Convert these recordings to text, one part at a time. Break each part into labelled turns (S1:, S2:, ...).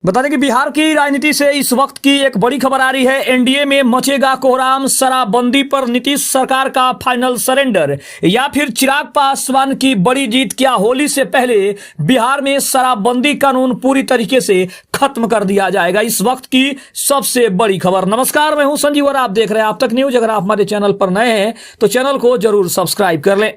S1: बता दें कि बिहार की राजनीति से इस वक्त की एक बड़ी खबर आ रही है। एनडीए में मचेगा कोहराम, शराबबंदी पर नीतीश सरकार का फाइनल सरेंडर या फिर चिराग पासवान की बड़ी जीत। क्या होली से पहले बिहार में शराबबंदी कानून पूरी तरीके से खत्म कर दिया जाएगा? इस वक्त की सबसे बड़ी खबर। नमस्कार, मैं हूं संजीव और आप देख रहे हैं आप तक न्यूज। अगर आप हमारे चैनल पर नए हैं तो चैनल को जरूर सब्सक्राइब कर लें।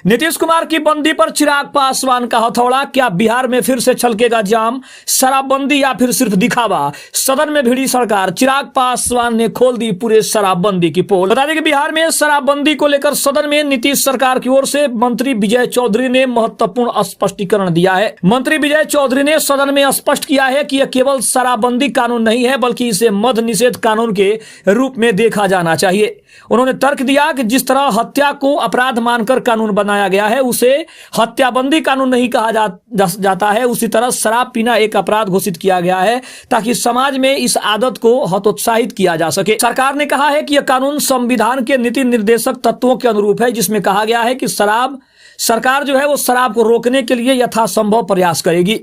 S1: नीतीश कुमार की बंदी पर चिराग पासवान का हथौड़ा। क्या बिहार में फिर से छलकेगा जाम? शराबबंदी या फिर सिर्फ दिखावा? सदन में भिड़ी सरकार, चिराग पासवान ने खोल दी पूरे शराबबंदी की पोल। बता दें कि बिहार में शराबबंदी को लेकर सदन में नीतीश सरकार की ओर से मंत्री विजय चौधरी ने महत्वपूर्ण स्पष्टीकरण दिया है। मंत्री विजय चौधरी ने सदन में स्पष्ट किया है कि यह केवल शराबबंदी कानून नहीं है, बल्कि इसे मद निषेध कानून के रूप में देखा जाना चाहिए। उन्होंने तर्क दिया कि जिस तरह हत्या को अपराध मानकर कानून बनाया गया है उसे हत्याबंदी कानून नहीं कहा जाता है, उसी तरह शराब पीना एक अपराध घोषित किया गया है ताकि समाज में इस आदत को हतोत्साहित किया जा सके। सरकार ने कहा है कि यह कानून संविधान के नीति निर्देशक तत्वों के अनुरूप है, जिसमें कहा गया है कि सरकार जो है वो शराब को रोकने के लिए यथासंभव प्रयास करेगी।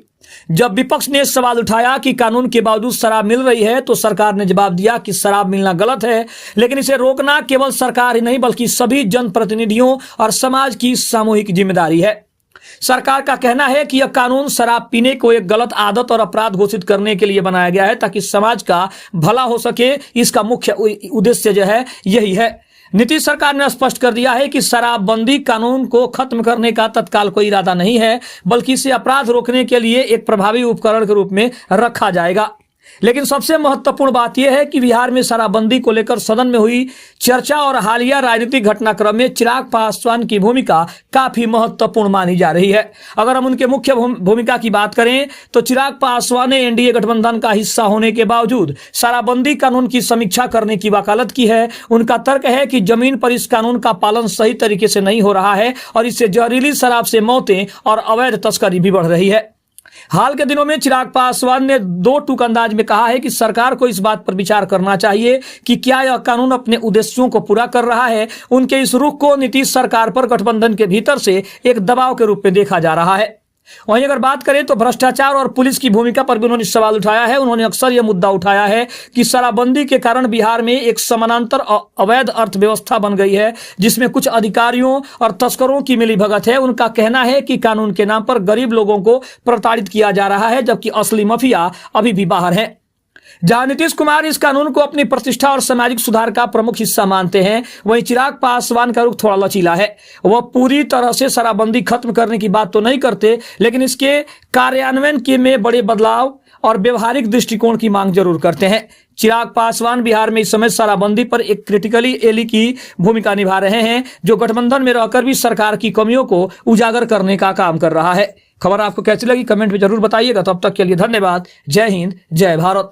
S1: जब विपक्ष ने सवाल उठाया कि कानून के बावजूद शराब मिल रही है तो सरकार ने जवाब दिया कि शराब मिलना गलत है, लेकिन इसे रोकना केवल सरकार ही नहीं बल्कि सभी जनप्रतिनिधियों और समाज की सामूहिक जिम्मेदारी है। सरकार का कहना है कि यह कानून शराब पीने को एक गलत आदत और अपराध घोषित करने के लिए बनाया गया है ताकि समाज का भला हो सके। इसका मुख्य उद्देश्य जो है यही है। नीतीश सरकार ने स्पष्ट कर दिया है कि शराबबंदी कानून को खत्म करने का तत्काल कोई इरादा नहीं है, बल्कि इसे अपराध रोकने के लिए एक प्रभावी उपकरण के रूप में रखा जाएगा। लेकिन सबसे महत्वपूर्ण बात यह है कि बिहार में शराबबंदी को लेकर सदन में हुई चर्चा और हालिया राजनीतिक घटनाक्रम में चिराग पासवान की भूमिका काफी महत्वपूर्ण मानी जा रही है। अगर हम उनके मुख्य भूमिका की बात करें तो चिराग पासवान ने एनडीए गठबंधन का हिस्सा होने के बावजूद शराबबंदी कानून की समीक्षा करने की वकालत की है। उनका तर्क है कि जमीन पर इस कानून का पालन सही तरीके से नहीं हो रहा है और इससे जहरीली शराब से मौतें और अवैध तस्करी भी बढ़ रही है। हाल के दिनों में चिराग पासवान ने दो टूक अंदाज में कहा है कि सरकार को इस बात पर विचार करना चाहिए कि क्या यह कानून अपने उद्देश्यों को पूरा कर रहा है। उनके इस रुख को नीतीश सरकार पर गठबंधन के भीतर से एक दबाव के रूप में देखा जा रहा है। वहीं अगर बात करें तो भ्रष्टाचार और पुलिस की भूमिका पर भी उन्होंने सवाल उठाया है। उन्होंने अक्सर यह मुद्दा उठाया है कि शराबबंदी के कारण बिहार में एक समानांतर अवैध अर्थव्यवस्था बन गई है, जिसमें कुछ अधिकारियों और तस्करों की मिलीभगत है। उनका कहना है कि कानून के नाम पर गरीब लोगों को प्रताड़ित किया जा रहा है, जबकि असली माफिया अभी भी बाहर है। जहां नीतीश कुमार इस कानून को अपनी प्रतिष्ठा और सामाजिक सुधार का प्रमुख हिस्सा मानते हैं, वहीं चिराग पासवान का रुख थोड़ा लचीला है। वह पूरी तरह से शराबबंदी खत्म करने की बात तो नहीं करते, लेकिन इसके कार्यान्वयन के में बड़े बदलाव और व्यवहारिक दृष्टिकोण की मांग जरूर करते हैं। चिराग पासवान बिहार में इस समय शराबबंदी पर एक क्रिटिकली एली की भूमिका निभा रहे हैं, जो गठबंधन में रहकर भी सरकार की कमियों को उजागर करने का काम कर रहा है। खबर आपको कैसी लगी कमेंट में जरूर बताइएगा। तब तक के लिए धन्यवाद। जय हिंद, जय भारत।